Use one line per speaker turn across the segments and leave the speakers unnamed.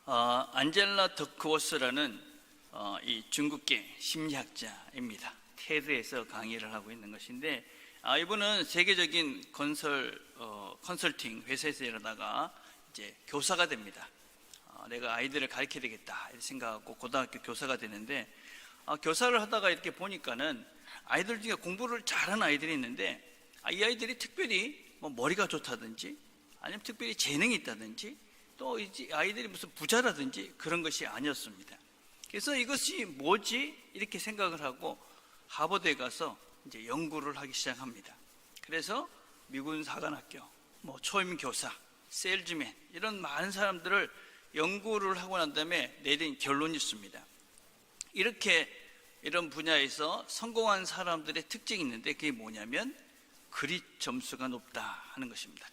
안젤라 더크워스라는 이 중국계 심리학자입니다. 테드에서 강의를 하고 있는 것인데, 이분은 세계적인 컨설팅 회사에서 일하다가 이제 교사가 됩니다. 내가 아이들을 가르쳐야 되겠다 이렇게 생각하고 고등학교 교사가 되는데, 교사를 하다가 이렇게 보니까는 아이들 중에 공부를 잘하는 아이들이 있는데, 이 아이들이 특별히 뭐 머리가 좋다든지 아니면 특별히 재능이 있다든지 또 아이들이 무슨 부자라든지 그런 것이 아니었습니다. 그래서 이것이 뭐지? 이렇게 생각을 하고 하버드에 가서 이제 연구를 하기 시작합니다. 그래서 미군 사관학교, 초임 교사, 세일즈맨 이런 많은 사람들을 연구를 하고 난 다음에 내린 결론이 있습니다. 이런 분야에서 성공한 사람들의 특징이 있는데, 그게 뭐냐면 그릿 점수가 높다 하는 것입니다.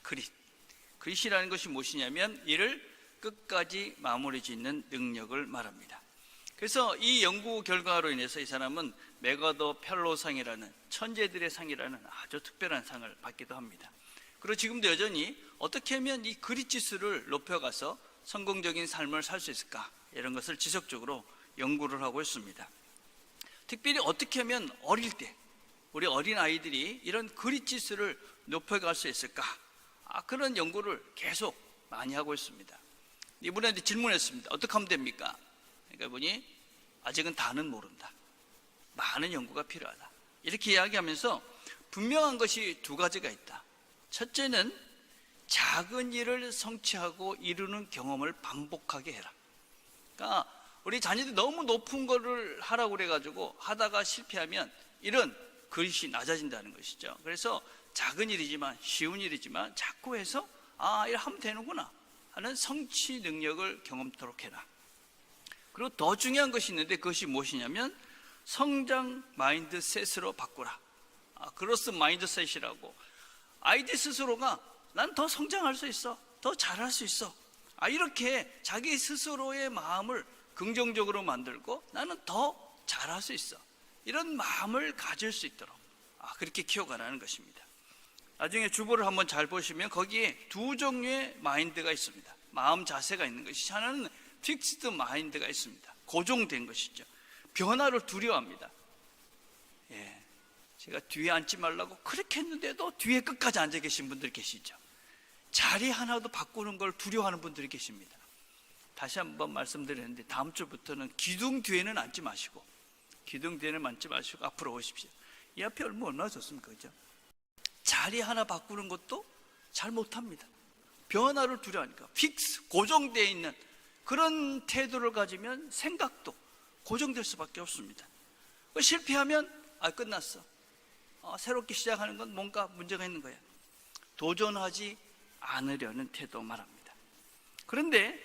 그릿이라는 것이 무엇이냐면 이를 끝까지 마무리 짓는 능력을 말합니다. 그래서 이 연구 결과로 인해서 이 사람은 메가더 펠로상이라는 천재들의 상이라는 아주 특별한 상을 받기도 합니다. 그리고 지금도 여전히 어떻게 하면 이 그릿 지수를 높여가서 성공적인 삶을 살 수 있을까, 이런 것을 지속적으로 연구를 하고 있습니다. 특별히 어떻게 하면 어릴 때 우리 어린 아이들이 이런 그릿 지수를 높여갈 수 있을까, 그런 연구를 계속 많이 하고 있습니다. 이분한테 질문했습니다. 어떻게 하면 됩니까? 그러니까 이분이 아직은 다는 모른다, 많은 연구가 필요하다, 이렇게 이야기하면서 분명한 것이 두 가지가 있다. 첫째는 작은 일을 성취하고 이루는 경험을 반복하게 해라. 그러니까 우리 자녀들이 너무 높은 거를 하라고 그래가지고 하다가 실패하면 이런 그릇이 낮아진다는 것이죠. 그래서 작은 일이지만, 쉬운 일이지만 자꾸 해서 이거 하면 되는구나 하는 성취 능력을 경험토록 해라. 그리고 더 중요한 것이 있는데, 그것이 무엇이냐면 성장 마인드셋으로 바꾸라. 그로스 마인드셋이라고, 아이들 스스로가 난 더 성장할 수 있어, 더 잘할 수 있어, 이렇게 자기 스스로의 마음을 긍정적으로 만들고 나는 더 잘할 수 있어, 이런 마음을 가질 수 있도록 그렇게 키워가라는 것입니다. 나중에 주보를 한번 잘 보시면 거기에 두 종류의 마인드가 있습니다. 마음 자세가 있는 것이, 하나는 픽스드 마인드가 있습니다. 고정된 것이죠. 변화를 두려워합니다. 제가 뒤에 앉지 말라고 그렇게 했는데도 뒤에 끝까지 앉아 계신 분들 계시죠. 자리 하나도 바꾸는 걸 두려워하는 분들이 계십니다. 다시 한번 말씀드렸는데, 다음 주부터는 기둥 뒤에는 앉지 마시고 앞으로 오십시오. 이 앞에 얼마나 좋습니까? 그죠? 자리 하나 바꾸는 것도 잘 못합니다. 변화를 두려워하니까. 고정되어 있는 그런 태도를 가지면 생각도 고정될 수밖에 없습니다. 실패하면 끝났어, 새롭게 시작하는 건 뭔가 문제가 있는 거야. 도전하지 않으려는 태도 말합니다. 그런데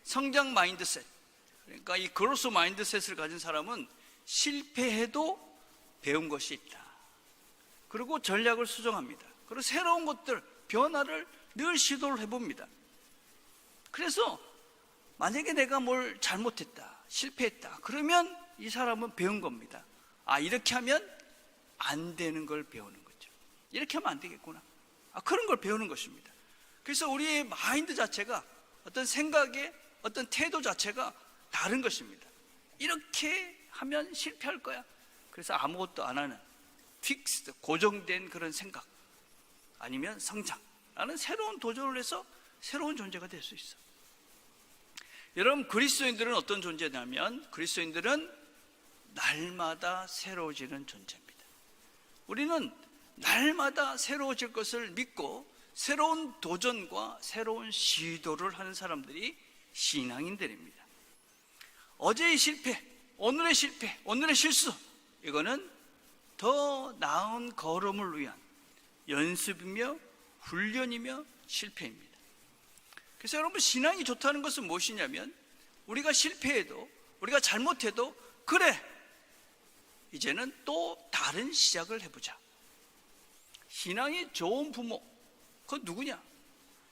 성장 마인드셋, 그러니까 이 그로스 마인드셋을 가진 사람은 실패해도 배운 것이 있다. 그리고 전략을 수정합니다. 그리고 새로운 것들, 변화를 늘 시도를 해봅니다. 그래서 만약에 내가 뭘 잘못했다, 실패했다, 그러면 이 사람은 배운 겁니다. 이렇게 하면 안 되는 걸 배우는 거죠. 이렇게 하면 안 되겠구나, 그런 걸 배우는 것입니다. 그래서 우리의 마인드 자체가, 어떤 생각의 어떤 태도 자체가 다른 것입니다. 이렇게 하면 실패할 거야, 그래서 아무것도 안 하는 픽스드, 고정된 그런 생각, 아니면 성장, 나는 새로운 도전을 해서 새로운 존재가 될 수 있어. 여러분, 그리스도인들은 어떤 존재냐면, 그리스도인들은 날마다 새로워지는 존재입니다. 우리는 날마다 새로워질 것을 믿고 새로운 도전과 새로운 시도를 하는 사람들이 신앙인들입니다. 어제의 실패, 오늘의 실패, 오늘의 실수, 이거는 더 나은 걸음을 위한 연습이며 훈련이며 실패입니다. 그래서 여러분, 신앙이 좋다는 것은 무엇이냐면, 우리가 실패해도, 우리가 잘못해도, 그래, 이제는 또 다른 시작을 해보자. 신앙이 좋은 부모, 그건 누구냐?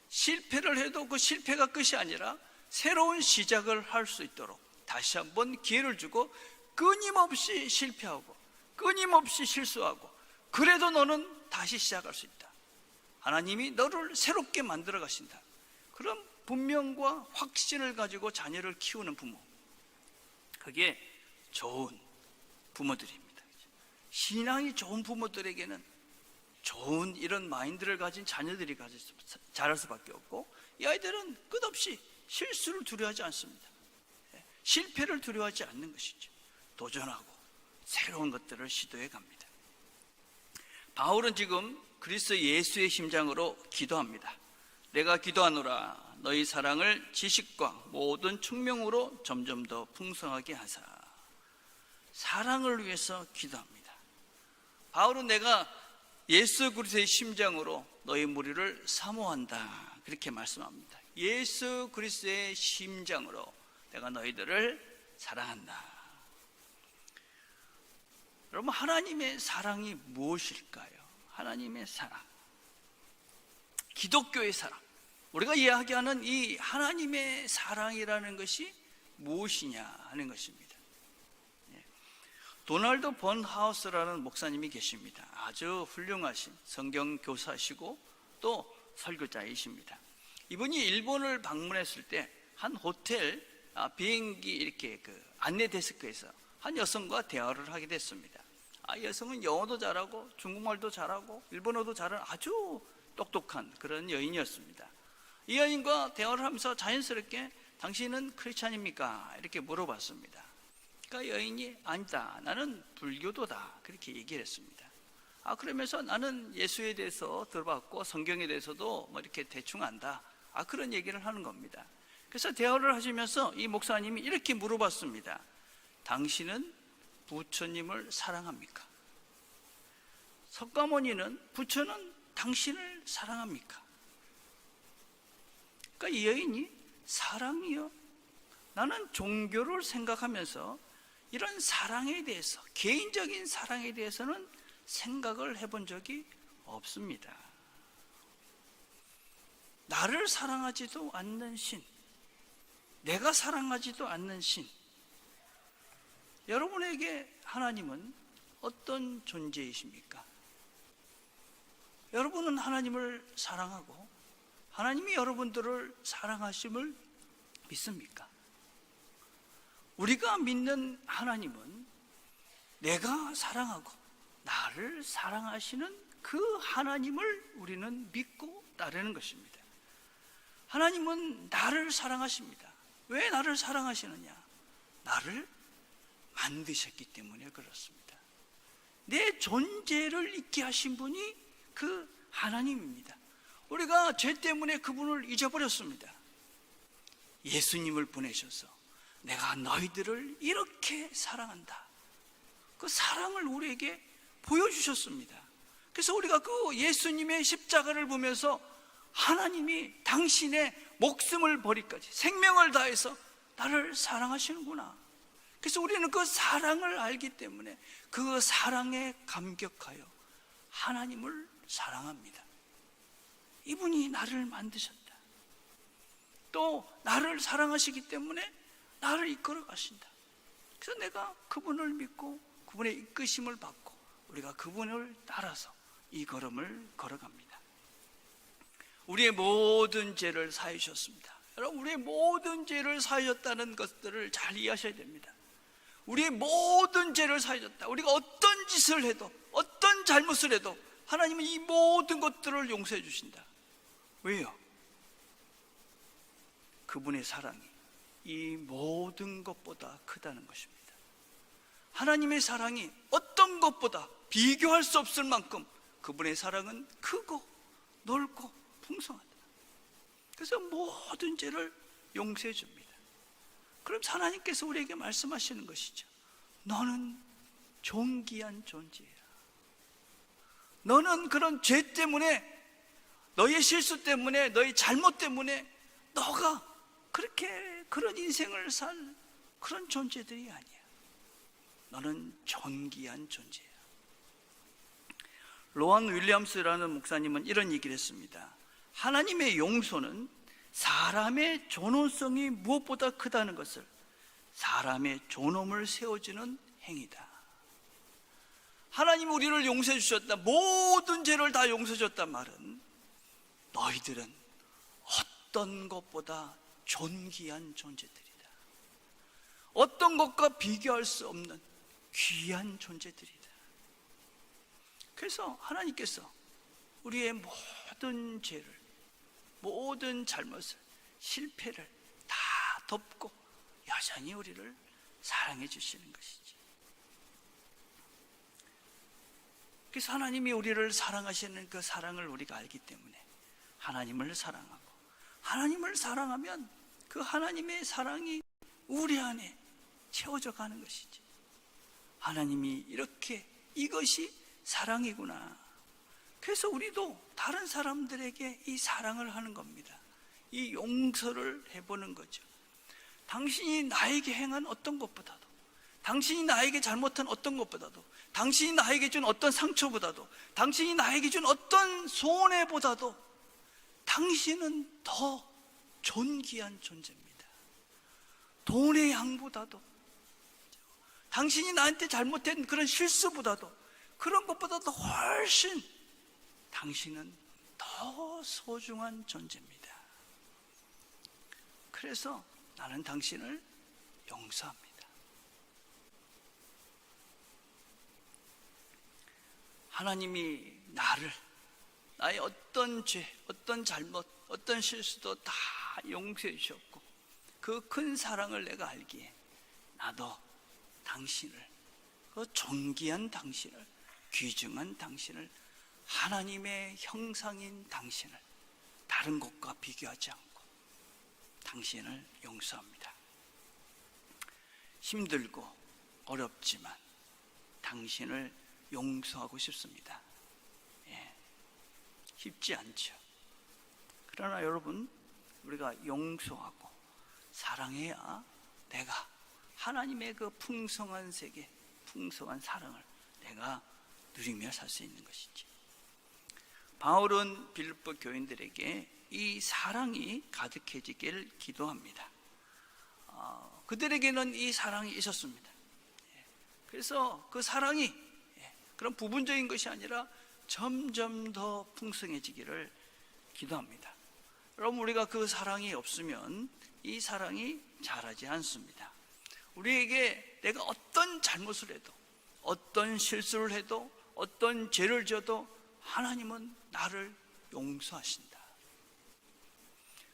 실패를 해도 그 실패가 끝이 아니라 새로운 시작을 할 수 있도록 다시 한번 기회를 주고, 끊임없이 실패하고 끊임없이 실수하고, 그래도 너는 다시 시작할 수 있다. 하나님이 너를 새롭게 만들어 가신다. 그럼 분명과 확신을 가지고 자녀를 키우는 부모, 그게 좋은 부모들입니다. 신앙이 좋은 부모들에게는 좋은 이런 마인드를 가진 자녀들이 자랄 수밖에 없고, 이 아이들은 끝없이 실수를 두려워하지 않습니다. 실패를 두려워하지 않는 것이죠. 도전하고 새로운 것들을 시도해 갑니다. 바울은 지금 그리스도 예수의 심장으로 기도합니다. 내가 기도하노라 너희 사랑을 지식과 모든 충명으로 점점 더 풍성하게 하사. 사랑을 위해서 기도합니다. 바울은 내가 예수 그리스도의 심장으로 너희 무리를 사모한다, 그렇게 말씀합니다. 예수 그리스도의 심장으로 내가 너희들을 사랑한다. 여러분, 하나님의 사랑이 무엇일까요? 하나님의 사랑, 기독교의 사랑, 우리가 이야기하는 이 하나님의 사랑이라는 것이 무엇이냐 하는 것입니다. 도널드 번하우스라는 목사님이 계십니다. 아주 훌륭하신 성경 교사시고 또 설교자이십니다. 이분이 일본을 방문했을 때 한 호텔 비행기 이렇게 안내 데스크에서 한 여성과 대화를 하게 됐습니다. 여성은 영어도 잘하고 중국말도 잘하고 일본어도 잘하는 아주 똑똑한 그런 여인이었습니다. 이 여인과 대화를 하면서 자연스럽게 당신은 크리스찬입니까? 이렇게 물어봤습니다. 그러니까 여인이 아니다, 나는 불교도다, 그렇게 얘기를 했습니다. 그러면서 나는 예수에 대해서 들어봤고 성경에 대해서도 뭐 이렇게 대충 안다, 그런 얘기를 하는 겁니다. 그래서 대화를 하시면서 이 목사님이 이렇게 물어봤습니다. 당신은 부처님을 사랑합니까? 석가모니는, 부처는 당신을 사랑합니까? 그러니까 이 여인이 사랑이요? 나는 종교를 생각하면서 이런 사랑에 대해서, 개인적인 사랑에 대해서는 생각을 해본 적이 없습니다. 나를 사랑하지도 않는 신, 내가 사랑하지도 않는 신, 여러분에게 하나님은 어떤 존재이십니까? 여러분은 하나님을 사랑하고 하나님이 여러분들을 사랑하심을 믿습니까? 우리가 믿는 하나님은 내가 사랑하고 나를 사랑하시는 그 하나님을 우리는 믿고 따르는 것입니다. 하나님은 나를 사랑하십니다. 왜 나를 사랑하시느냐? 나를 만드셨기 때문에 그렇습니다. 내 존재를 잊게 하신 분이 그 하나님입니다. 우리가 죄 때문에 그분을 잊어버렸습니다. 예수님을 보내셔서 내가 너희들을 이렇게 사랑한다, 그 사랑을 우리에게 보여주셨습니다. 그래서 우리가 그 예수님의 십자가를 보면서 하나님이 당신의 목숨을 버리까지 생명을 다해서 나를 사랑하시는구나. 그래서 우리는 그 사랑을 알기 때문에 그 사랑에 감격하여 하나님을 사랑합니다. 이분이 나를 만드셨다, 또 나를 사랑하시기 때문에 나를 이끌어 가신다. 그래서 내가 그분을 믿고 그분의 이끄심을 받고 우리가 그분을 따라서 이 걸음을 걸어갑니다. 우리의 모든 죄를 사해 주셨습니다. 여러분, 우리의 모든 죄를 사해 줬다는 것들을 잘 이해하셔야 됩니다. 우리의 모든 죄를 사해 줬다. 우리가 어떤 짓을 해도, 어떤 잘못을 해도 하나님은 이 모든 것들을 용서해 주신다. 왜요? 그분의 사랑이 이 모든 것보다 크다는 것입니다. 하나님의 사랑이 어떤 것보다 비교할 수 없을 만큼 그분의 사랑은 크고 넓고 풍성하다. 그래서 모든 죄를 용서해 줍니다. 그럼 하나님께서 우리에게 말씀하시는 것이죠. 너는 존귀한 존재야. 너는 그런 죄 때문에, 너의 실수 때문에, 너의 잘못 때문에 너가 그렇게 그런 인생을 살 그런 존재들이 아니야. 너는 존귀한 존재야. 로한 윌리엄스라는 목사님은 이런 얘기를 했습니다. 하나님의 용서는 사람의 존엄성이 무엇보다 크다는 것을, 사람의 존엄을 세워주는 행위다. 하나님이 우리를 용서해 주셨다, 모든 죄를 다 용서해 줬단 말은 너희들은 어떤 것보다 존귀한 존재들이다. 어떤 것과 비교할 수 없는 귀한 존재들이다. 그래서 하나님께서 우리의 모든 죄를, 모든 잘못을, 실패를 다 덮고 여전히 우리를 사랑해 주시는 것이지. 그래서 하나님이 우리를 사랑하시는 그 사랑을 우리가 알기 때문에 하나님을 사랑하고, 하나님을 사랑하면 그 하나님의 사랑이 우리 안에 채워져 가는 것이지. 하나님이 이렇게, 이것이 사랑이구나. 그래서 우리도 다른 사람들에게 이 사랑을 하는 겁니다. 이 용서를 해보는 거죠. 당신이 나에게 행한 어떤 것보다도, 당신이 나에게 잘못한 어떤 것보다도, 당신이 나에게 준 어떤 상처보다도, 당신이 나에게 준 어떤 손해보다도 당신은 더 존귀한 존재입니다. 돈의 양보다도, 당신이 나한테 잘못된 그런 실수보다도, 그런 것보다도 훨씬 당신은 더 소중한 존재입니다. 그래서 나는 당신을 용서합니다. 하나님이 나의 어떤 죄, 어떤 잘못, 어떤 실수도 다 용서해 주셨고, 그 큰 사랑을 내가 알기에 나도 당신을, 그 존귀한 당신을, 귀중한 당신을, 하나님의 형상인 당신을 다른 것과 비교하지 않고 당신을 용서합니다. 힘들고 어렵지만 당신을 용서하고 싶습니다. 쉽지 않죠. 그러나 여러분, 우리가 용서하고 사랑해야 내가 하나님의 그 풍성한 세계, 풍성한 사랑을 내가 누리며 살 수 있는 것이지. 바울은 빌립보 교인들에게 이 사랑이 가득해지기를 기도합니다. 그들에게는 이 사랑이 있었습니다. 그래서 그 사랑이 그런 부분적인 것이 아니라 점점 더 풍성해지기를 기도합니다. 여러분, 우리가 그 사랑이 없으면 이 사랑이 자라지 않습니다. 우리에게 내가 어떤 잘못을 해도, 어떤 실수를 해도, 어떤 죄를 져도 하나님은 나를 용서하신다.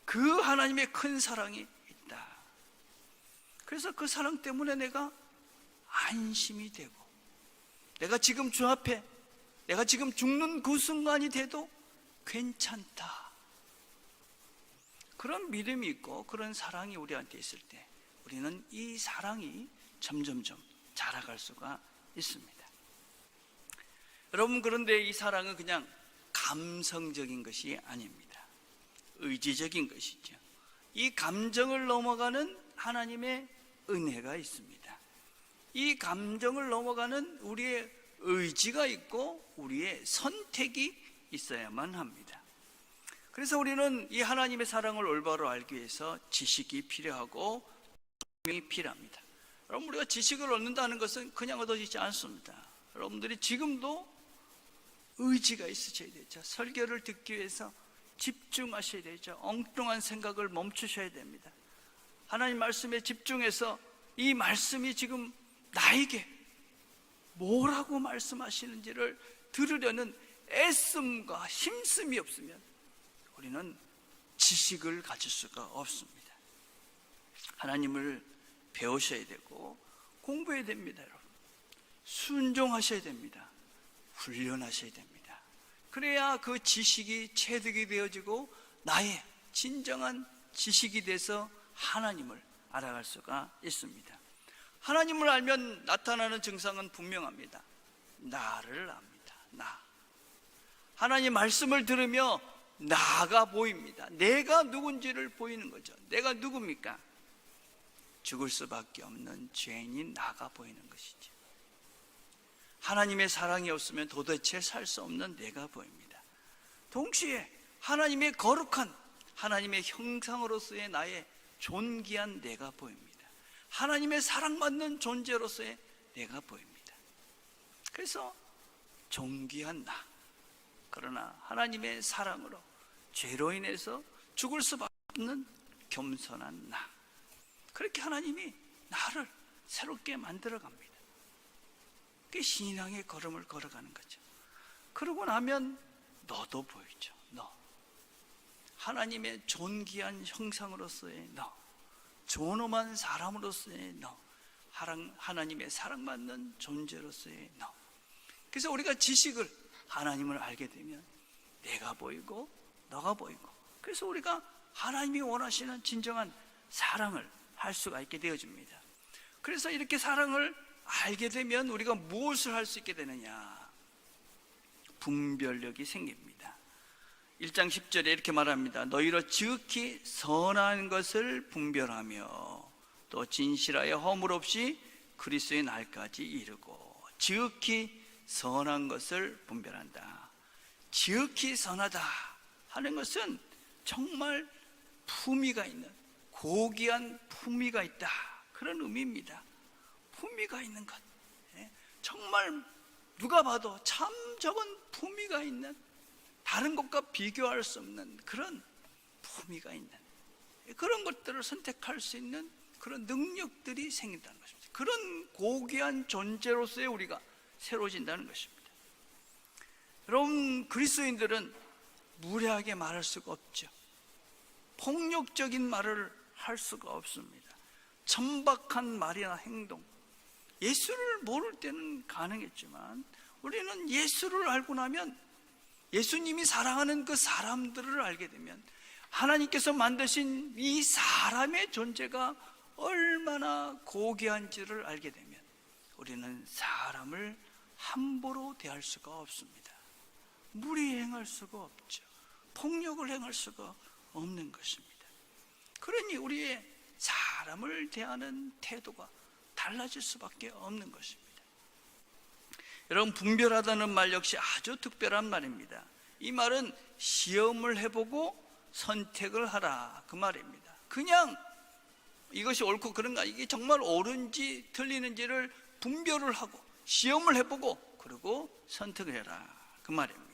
그 하나님의 큰 사랑이 있다. 그래서 그 사랑 때문에 내가 안심이 되고, 내가 지금 주 앞에, 내가 지금 죽는 그 순간이 돼도 괜찮다. 그런 믿음이 있고 그런 사랑이 우리한테 있을 때 우리는 이 사랑이 점점점 자라갈 수가 있습니다. 여러분, 그런데 이 사랑은 그냥 감성적인 것이 아닙니다. 의지적인 것이죠. 이 감정을 넘어가는 하나님의 은혜가 있습니다. 이 감정을 넘어가는 우리의 의지가 있고 우리의 선택이 있어야만 합니다. 그래서 우리는 이 하나님의 사랑을 올바로 알기 위해서 지식이 필요하고 명이 필요합니다. 여러분, 우리가 지식을 얻는다는 것은 그냥 얻어지지 않습니다. 여러분들이 지금도 의지가 있으셔야 되죠. 설교를 듣기 위해서 집중하셔야 되죠. 엉뚱한 생각을 멈추셔야 됩니다. 하나님 말씀에 집중해서 이 말씀이 지금 나에게 뭐라고 말씀하시는지를 들으려는 애씀과 힘씀이 없으면 우리는 지식을 가질 수가 없습니다. 하나님을 배우셔야 되고 공부해야 됩니다. 여러분, 순종하셔야 됩니다. 훈련하셔야 됩니다. 그래야 그 지식이 체득이 되어지고 나의 진정한 지식이 돼서 하나님을 알아갈 수가 있습니다. 하나님을 알면 나타나는 증상은 분명합니다. 나를 압니다. 나. 하나님 말씀을 들으며 나가 보입니다. 내가 누군지를 보이는 거죠. 내가 누굽니까? 죽을 수밖에 없는 죄인인 나가 보이는 것이죠. 하나님의 사랑이 없으면 도대체 살 수 없는 내가 보입니다. 동시에 하나님의 거룩한, 하나님의 형상으로서의 나의 존귀한 내가 보입니다. 하나님의 사랑받는 존재로서의 내가 보입니다. 그래서 존귀한 나, 그러나 하나님의 사랑으로 죄로 인해서 죽을 수밖에 없는 겸손한 나. 그렇게 하나님이 나를 새롭게 만들어 갑니다. 그게 신앙의 걸음을 걸어가는 거죠. 그러고 나면 너도 보이죠. 너 하나님의 존귀한 형상으로서의 너, 존엄한 사람으로서의 너, 하나님의 사랑받는 존재로서의 너. 그래서 우리가 지식을, 하나님을 알게 되면 내가 보이고 너가 보이고, 그래서 우리가 하나님이 원하시는 진정한 사랑을 할 수가 있게 되어집니다. 그래서 이렇게 사랑을 알게 되면 우리가 무엇을 할 수 있게 되느냐? 분별력이 생깁니다. 1장 10절에 이렇게 말합니다. 너희로 지극히 선한 것을 분별하며 또 진실하여 허물 없이 그리스도의 날까지 이르고. 지극히 선한 것을 분별한다. 지극히 선하다 하는 것은 정말 품위가 있는, 고귀한 품위가 있다, 그런 의미입니다. 품위가 있는 것, 정말 누가 봐도 참 저건 품위가 있는, 다른 것과 비교할 수 없는 그런 품위가 있는 그런 것들을 선택할 수 있는 그런 능력들이 생긴다는 것입니다. 그런 고귀한 존재로서의 우리가 새로워진다는 것입니다. 여러분, 그리스도인들은 무례하게 말할 수가 없죠. 폭력적인 말을 할 수가 없습니다. 천박한 말이나 행동, 예수를 모를 때는 가능했지만 우리는 예수를 알고 나면, 예수님이 사랑하는 그 사람들을 알게 되면, 하나님께서 만드신 이 사람의 존재가 얼마나 고귀한지를 알게 되면 우리는 사람을 함부로 대할 수가 없습니다. 무리에 행할 수가 없죠. 폭력을 행할 수가 없는 것입니다. 그러니 우리의 사람을 대하는 태도가 달라질 수밖에 없는 것입니다. 여러분, 분별하다는 말 역시 아주 특별한 말입니다. 이 말은 시험을 해보고 선택을 하라, 그 말입니다. 그냥 이것이 옳고 그런가, 이게 정말 옳은지 틀리는지를 분별을 하고 시험을 해보고 그리고 선택을 해라, 그 말입니다.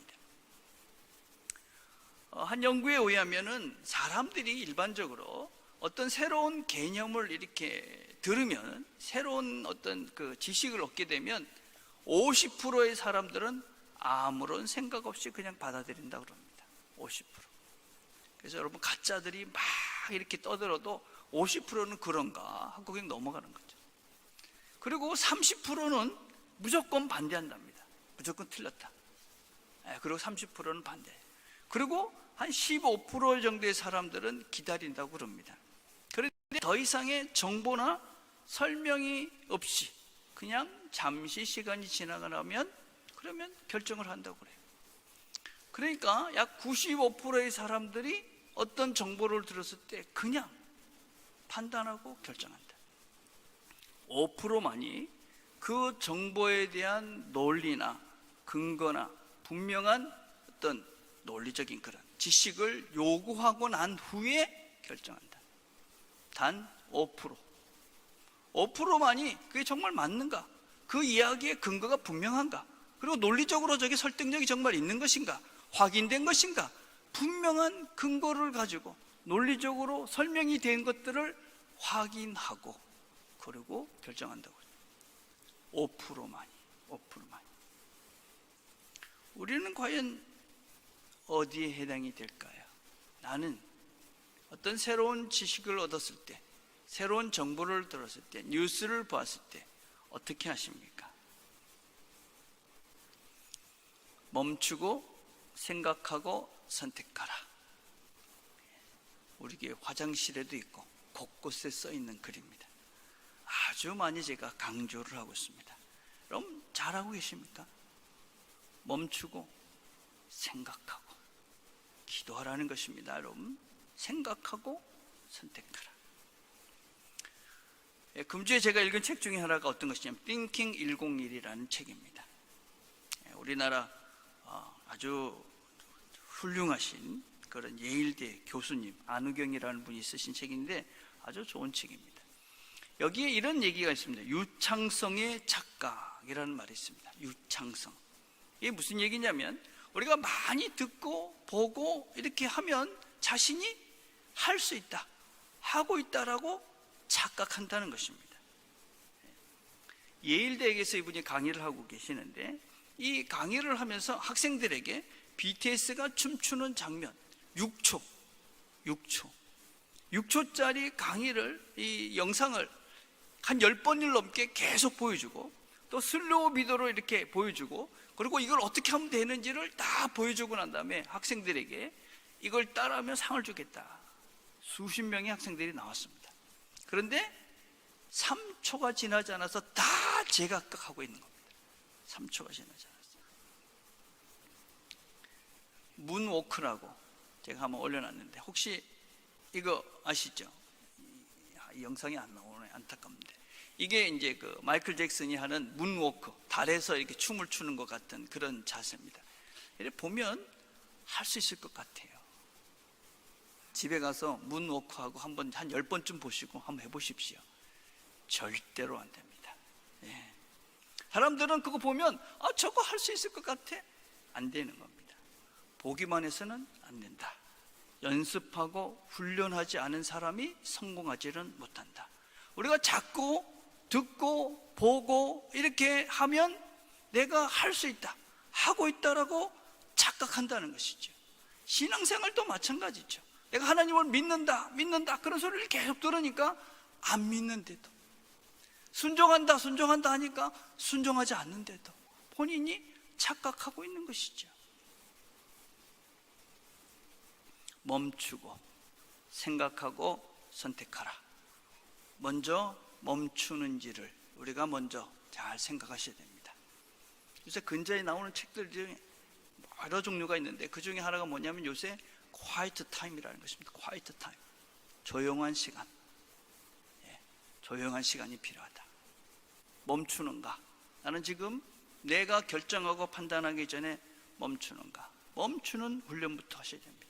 한 연구에 의하면은 사람들이 일반적으로 어떤 새로운 개념을 이렇게 들으면, 새로운 어떤 그 지식을 얻게 되면 50%의 사람들은 아무런 생각 없이 그냥 받아들인다고 그럽니다. 50%. 그래서 여러분, 가짜들이 막 이렇게 떠들어도 50%는 그런가 하고 그냥 넘어가는 거죠. 그리고 30%는 무조건 반대한답니다. 무조건 틀렸다. 그리고 30%는 반대. 그리고 한 15% 정도의 사람들은 기다린다고 그럽니다. 그런데 더 이상의 정보나 설명이 없이 그냥 잠시 시간이 지나가면 그러면 결정을 한다고 그래요. 그러니까 약 95%의 사람들이 어떤 정보를 들었을 때 그냥 판단하고 결정한다. 5%만이 그 정보에 대한 논리나 근거나 분명한 어떤 논리적인 그런 지식을 요구하고 난 후에 결정한다. 단 5%만이 그게 정말 맞는가, 그 이야기의 근거가 분명한가, 그리고 논리적으로 저게 설득력이 정말 있는 것인가, 확인된 것인가, 분명한 근거를 가지고 논리적으로 설명이 된 것들을 확인하고 그리고 결정한다고. 5%만이. 우리는 과연 어디에 해당이 될까요? 나는 어떤 새로운 지식을 얻었을 때, 새로운 정보를 들었을 때, 뉴스를 보았을 때 어떻게 하십니까? 멈추고 생각하고 선택하라. 우리 교회 화장실에도 있고 곳곳에 써 있는 글입니다. 아주 많이 제가 강조를 하고 있습니다. 여러분, 잘하고 계십니까? 멈추고 생각하고 기도하라는 것입니다. 여러분, 생각하고 선택하라. 금주에 제가 읽은 책 중에 하나가 어떤 것이냐면 Thinking 101이라는 책입니다. 우리나라 아주 훌륭하신 그런 예일대 교수님 안우경이라는 분이 쓰신 책인데 아주 좋은 책입니다. 여기에 이런 얘기가 있습니다. 유창성의 착각이라는 말이 있습니다. 유창성. 이게 무슨 얘기냐면, 우리가 많이 듣고 보고 이렇게 하면 자신이 할 수 있다, 하고 있다라고 착각한다는 것입니다. 예일대학에서 이분이 강의를 하고 계시는데, 이 강의를 하면서 학생들에게 BTS가 춤추는 장면 6초짜리 강의를, 이 영상을 한 10번을 넘게 계속 보여주고, 또 슬로우 비디오로 이렇게 보여주고, 그리고 이걸 어떻게 하면 되는지를 다 보여주고 난 다음에 학생들에게 이걸 따라하면 상을 주겠다. 수십 명의 학생들이 나왔습니다. 그런데 3초가 지나지 않아서 다 제각각하고 있는 겁니다. 3초가 지나지 않았어요. 문워크라고 제가 한번 올려놨는데, 혹시 이거 아시죠? 이 영상이 안 나오네, 안타깝는데. 이게 이제 그 마이클 잭슨이 하는 문워크, 달에서 이렇게 춤을 추는 것 같은 그런 자세입니다. 이렇게 보면 할 수 있을 것 같아요. 집에 가서 문워크하고 한번 한 10번쯤 보시고 한번 해보십시오. 절대로 안 됩니다. 예. 사람들은 그거 보면 저거 할 수 있을 것 같아. 안 되는 겁니다. 보기만 해서는 안 된다. 연습하고 훈련하지 않은 사람이 성공하지는 못한다. 우리가 자꾸 듣고 보고 이렇게 하면 내가 할 수 있다, 하고 있다라고 착각한다는 것이죠. 신앙생활도 마찬가지죠. 내가 하나님을 믿는다 그런 소리를 계속 들으니까 안 믿는데도, 순종한다 하니까 순종하지 않는데도 본인이 착각하고 있는 것이죠. 멈추고 생각하고 선택하라. 먼저 멈추는지를 우리가 먼저 잘 생각하셔야 됩니다. 요새 근자에 나오는 책들 중에 여러 종류가 있는데, 그 중에 하나가 뭐냐면 요새 quiet time이라는 것입니다. quiet time, 조용한 시간. 조용한 시간이 필요하다. 멈추는가? 나는 지금 내가 결정하고 판단하기 전에 멈추는가? 멈추는 훈련부터 하셔야 됩니다.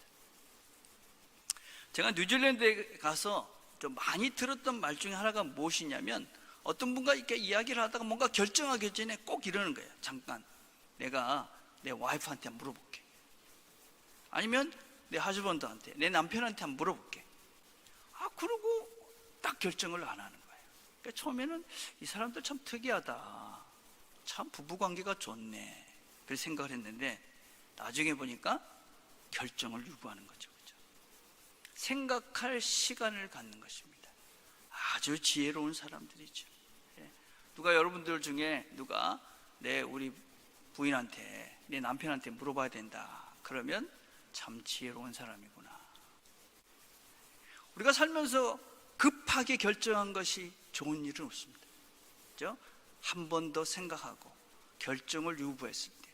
제가 뉴질랜드에 가서 좀 많이 들었던 말 중에 하나가 무엇이냐면, 어떤 분과 이렇게 이야기를 하다가 뭔가 결정하기 전에 꼭 이러는 거예요. 잠깐, 내가 내 와이프한테 물어볼게. 아니면 내 하즈번드한테, 내 남편한테 한번 물어볼게. 그러고 딱 결정을 안 하는 거예요. 그러니까 처음에는 이 사람들 참 특이하다, 참 부부관계가 좋네, 그렇게 생각을 했는데, 나중에 보니까 결정을 요구하는 거죠. 그렇죠? 생각할 시간을 갖는 것입니다. 아주 지혜로운 사람들이죠. 누가 여러분들 중에 누가 우리 부인한테, 내 남편한테 물어봐야 된다 그러면 참 지혜로운 사람이구나. 우리가 살면서 급하게 결정한 것이 좋은 일은 없습니다. 그렇죠? 한 번 더 생각하고 결정을 유보했을 때,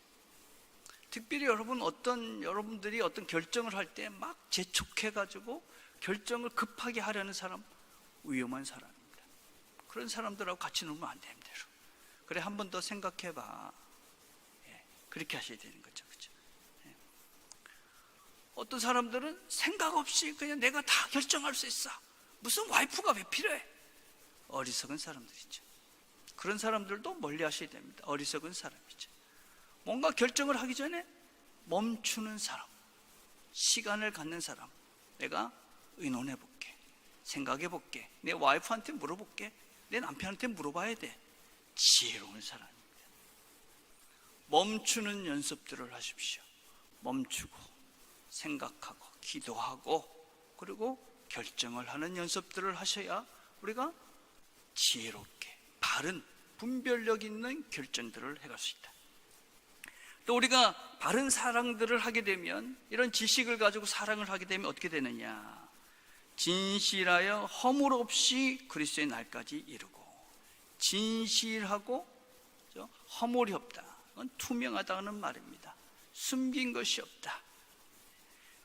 특별히 여러분들이 어떤 결정을 할 때 막 재촉해가지고 결정을 급하게 하려는 사람, 위험한 사람입니다. 그런 사람들하고 같이 놀면 안 됩니다. 그래, 한 번 더 생각해봐. 그렇게 하셔야 되는 거죠. 그렇죠? 어떤 사람들은 생각 없이 그냥 내가 다 결정할 수 있어. 무슨 와이프가 왜 필요해? 어리석은 사람들이죠. 그런 사람들도 멀리 하셔야 됩니다. 어리석은 사람이죠. 뭔가 결정을 하기 전에 멈추는 사람, 시간을 갖는 사람. 내가 의논해 볼게, 생각해 볼게, 내 와이프한테 물어볼게, 내 남편한테 물어봐야 돼. 지혜로운 사람입니다. 멈추는 연습들을 하십시오. 멈추고 생각하고 기도하고 그리고 결정을 하는 연습들을 하셔야 우리가 지혜롭게 바른 분별력 있는 결정들을 해갈 수 있다. 또 우리가 바른 사랑들을 하게 되면, 이런 지식을 가지고 사랑을 하게 되면 어떻게 되느냐? 진실하여 허물 없이 그리스도의 날까지 이루고. 진실하고 허물이 없다, 그건 투명하다는 말입니다. 숨긴 것이 없다.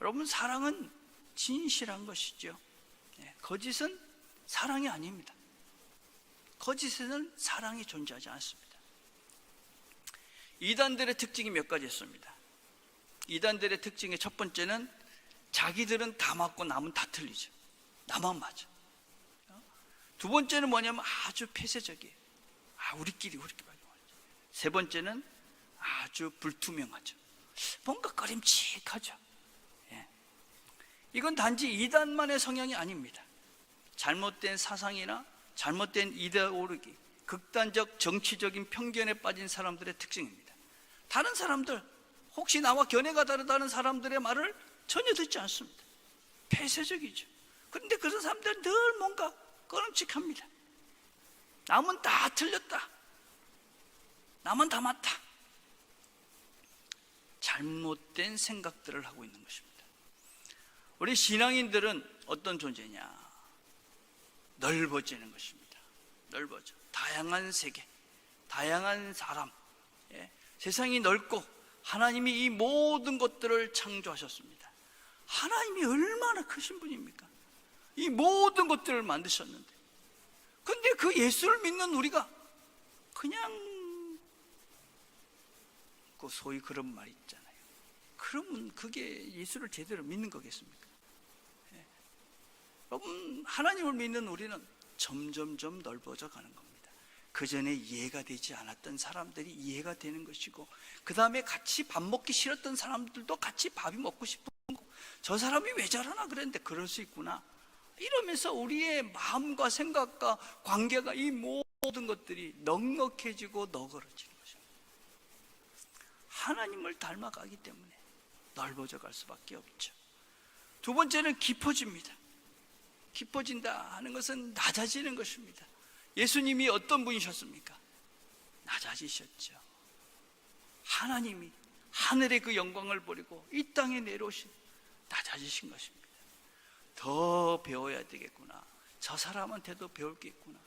여러분, 사랑은 진실한 것이죠. 거짓은 사랑이 아닙니다. 거짓에는 사랑이 존재하지 않습니다. 이단들의 특징이 몇 가지 있습니다. 이단들의 특징의 첫 번째는 자기들은 다 맞고 남은 다 틀리죠. 나만 맞아. 두 번째는 뭐냐면 아주 폐쇄적이에요. 우리끼리 맞아. 세 번째는 아주 불투명하죠. 뭔가 꺼림칙하죠. 이건 단지 이단만의 성향이 아닙니다. 잘못된 사상이나 잘못된 이데올로기, 극단적 정치적인 편견에 빠진 사람들의 특징입니다. 다른 사람들, 혹시 나와 견해가 다르다는 사람들의 말을 전혀 듣지 않습니다. 폐쇄적이죠. 그런데 그런 사람들은 늘 뭔가 꺼름칙합니다. 남은 다 틀렸다, 나만 다 맞다. 잘못된 생각들을 하고 있는 것입니다. 우리 신앙인들은 어떤 존재냐? 넓어지는 것입니다. 넓어져. 다양한 세계, 다양한 사람, 세상이 넓고 하나님이 이 모든 것들을 창조하셨습니다. 하나님이 얼마나 크신 분입니까? 이 모든 것들을 만드셨는데, 근데 그 예수를 믿는 우리가 그냥 그 소위 그런 말 있잖아요. 그러면 그게 예수를 제대로 믿는 거겠습니까? 여러분, 하나님을 믿는 우리는 점점점 넓어져 가는 겁니다. 그 전에 이해가 되지 않았던 사람들이 이해가 되는 것이고, 그 다음에 같이 밥 먹기 싫었던 사람들도 같이 밥이 먹고 싶은 거고, 저 사람이 왜 저러나 그랬는데 그럴 수 있구나, 이러면서 우리의 마음과 생각과 관계가, 이 모든 것들이 넉넉해지고 너그러지는 것입니다. 하나님을 닮아가기 때문에 넓어져 갈 수밖에 없죠. 두 번째는 깊어집니다. 깊어진다 하는 것은 낮아지는 것입니다. 예수님이 어떤 분이셨습니까? 낮아지셨죠. 하나님이 하늘의 그 영광을 버리고 이 땅에 내려오신, 낮아지신 것입니다. 더 배워야 되겠구나, 저 사람한테도 배울 게 있구나,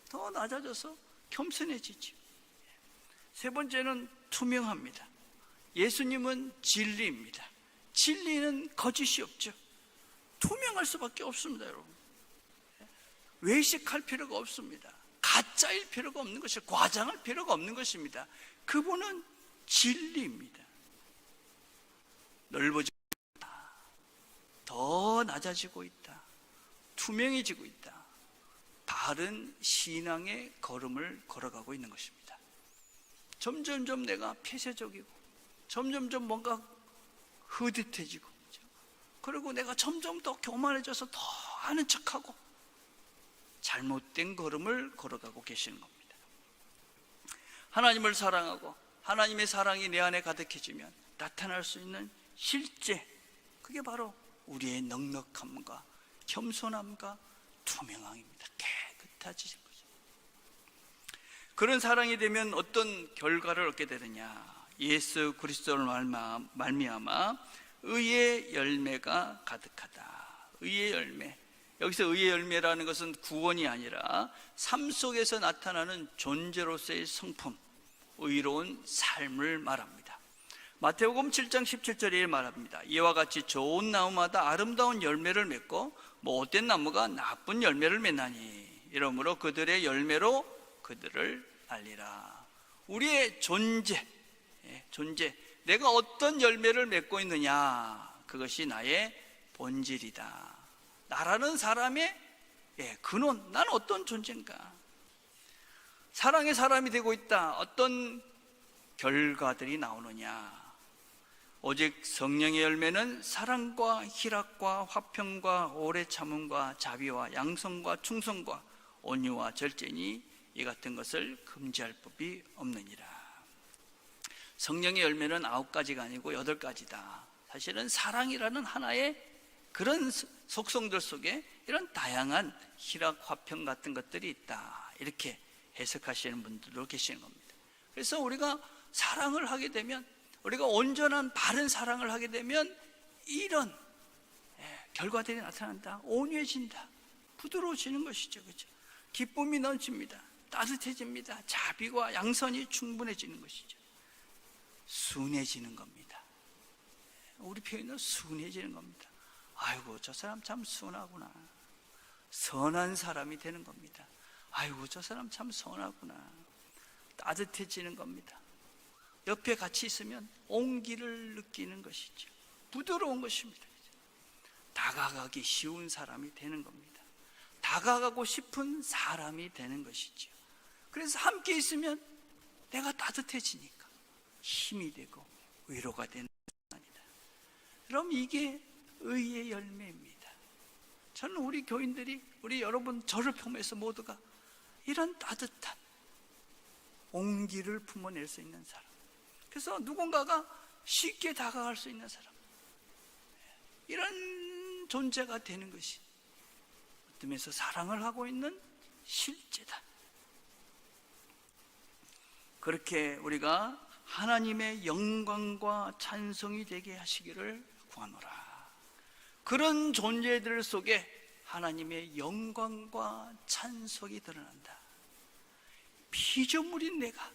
더 낮아져서 겸손해지죠. 세 번째는 투명합니다. 예수님은 진리입니다. 진리는 거짓이 없죠. 투명할 수밖에 없습니다, 여러분. 외식할 필요가 없습니다. 가짜일 필요가 없는 것이, 과장할 필요가 없는 것입니다. 그분은 진리입니다. 넓어지고 있다, 더 낮아지고 있다, 투명해지고 있다. 바른 신앙의 걸음을 걸어가고 있는 것입니다. 점점점 내가 폐쇄적이고, 점점점 뭔가 흐릿해지고, 그리고 내가 점점 더 교만해져서 더 아는 척하고 잘못된 걸음을 걸어가고 계시는 겁니다. 하나님을 사랑하고 하나님의 사랑이 내 안에 가득해지면 나타날 수 있는 실제, 그게 바로 우리의 넉넉함과 겸손함과 투명함입니다. 깨끗해지는 거죠. 그런 사랑이 되면 어떤 결과를 얻게 되느냐? 예수 그리스도를 말미암아 의의 열매가 가득하다. 의의 열매, 여기서 의의 열매라는 것은 구원이 아니라 삶 속에서 나타나는 존재로서의 성품, 의로운 삶을 말합니다. 마태복음 7장 17절에 말합니다. 이와 같이 좋은 나무마다 아름다운 열매를 맺고 못된 나무가 나쁜 열매를 맺나니 이러므로 그들의 열매로 그들을 알리라. 우리의 존재, 내가 어떤 열매를 맺고 있느냐, 그것이 나의 본질이다. 나라는 사람의 근원, 나는 어떤 존재인가? 사랑의 사람이 되고 있다. 어떤 결과들이 나오느냐? 오직 성령의 열매는 사랑과 희락과 화평과 오래 참음과 자비와 양성과 충성과 온유와 절제니 이 같은 것을 금지할 법이 없느니라. 성령의 열매는 9가지가 아니고 8가지다. 사실은 사랑이라는 하나의 그런 속성들 속에 이런 다양한 희락, 화평 같은 것들이 있다. 이렇게 해석하시는 분들도 계시는 겁니다. 그래서 우리가 사랑을 하게 되면, 우리가 온전한 바른 사랑을 하게 되면 이런 결과들이 나타난다. 온유해진다. 부드러워지는 것이죠. 그렇죠? 기쁨이 넘칩니다. 따뜻해집니다. 자비와 양선이 충분해지는 것이죠. 순해지는 겁니다. 우리 표현은 순해지는 겁니다. 아이고, 저 사람 참 순하구나. 선한 사람이 되는 겁니다. 아이고, 저 사람 참 선하구나. 따뜻해지는 겁니다. 옆에 같이 있으면 온기를 느끼는 것이죠. 부드러운 것입니다. 다가가기 쉬운 사람이 되는 겁니다. 다가가고 싶은 사람이 되는 것이죠. 그래서 함께 있으면 내가 따뜻해지니까 힘이 되고 위로가 되는 겁니다. 그럼 이게 의의 열매입니다. 저는 우리 교인들이, 우리 여러분, 저를 포함해서 모두가 이런 따뜻한 온기를 품어낼 수 있는 사람, 그래서 누군가가 쉽게 다가갈 수 있는 사람, 이런 존재가 되는 것이 어떤 면에서 사랑을 하고 있는 실제다. 그렇게 우리가 하나님의 영광과 찬송이 되게 하시기를 구하노라. 그런 존재들 속에 하나님의 영광과 찬송이 드러난다. 피조물인 내가,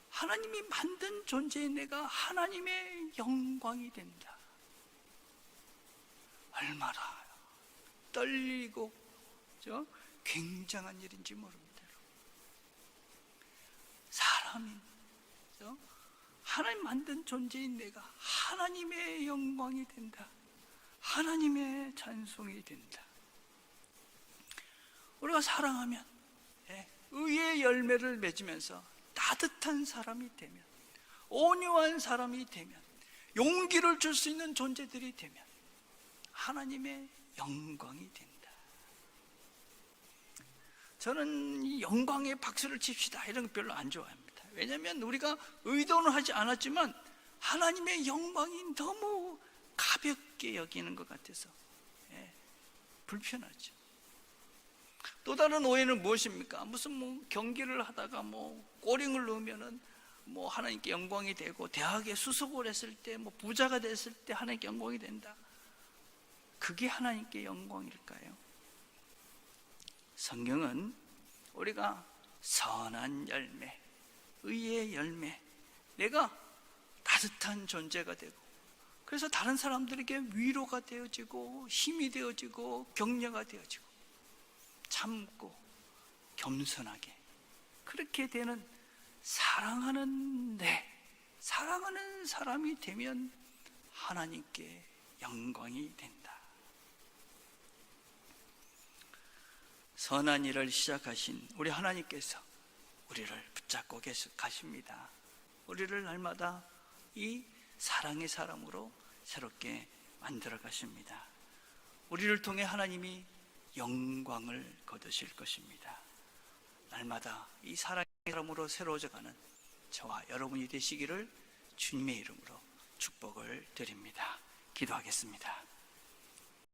하나님이 만든 존재인 내가 하나님의 영광이 된다. 얼마나 떨리고 굉장한 일인지 모릅니다. 사람인, 하나님 만든 존재인 내가 하나님의 영광이 된다. 하나님의 찬송이 된다. 우리가 사랑하면 의의 열매를 맺으면서 따뜻한 사람이 되면, 온유한 사람이 되면, 용기를 줄 수 있는 존재들이 되면 하나님의 영광이 된다. 저는 이 영광의 박수를 칩시다 이런 거 별로 안 좋아합니다. 왜냐하면 우리가 의도는 하지 않았지만 하나님의 영광이 너무 가볍게 여기는 것 같아서 불편하죠. 또 다른 오해는 무엇입니까? 무슨 경기를 하다가 꼬링을 넣으면은 하나님께 영광이 되고, 대학에 수석을 했을 때 부자가 됐을 때 하나님께 영광이 된다. 그게 하나님께 영광일까요? 성경은 우리가 선한 열매, 의의 열매, 내가 따뜻한 존재가 되고, 그래서 다른 사람들에게 위로가 되어지고 힘이 되어지고 격려가 되어지고 참고 겸손하게 그렇게 되는 사랑하는 사랑하는 사람이 되면 하나님께 영광이 된다. 선한 일을 시작하신 우리 하나님께서 우리를 붙잡고 가십니다. 우리를 날마다 이 사랑의 사람으로 새롭게 만들어 가십니다. 우리를 통해 하나님이 영광을 거두실 것입니다. 날마다 이 사랑의 사람으로 새로워져가는 저와 여러분이 되시기를 주님의 이름으로 축복을 드립니다. 기도하겠습니다.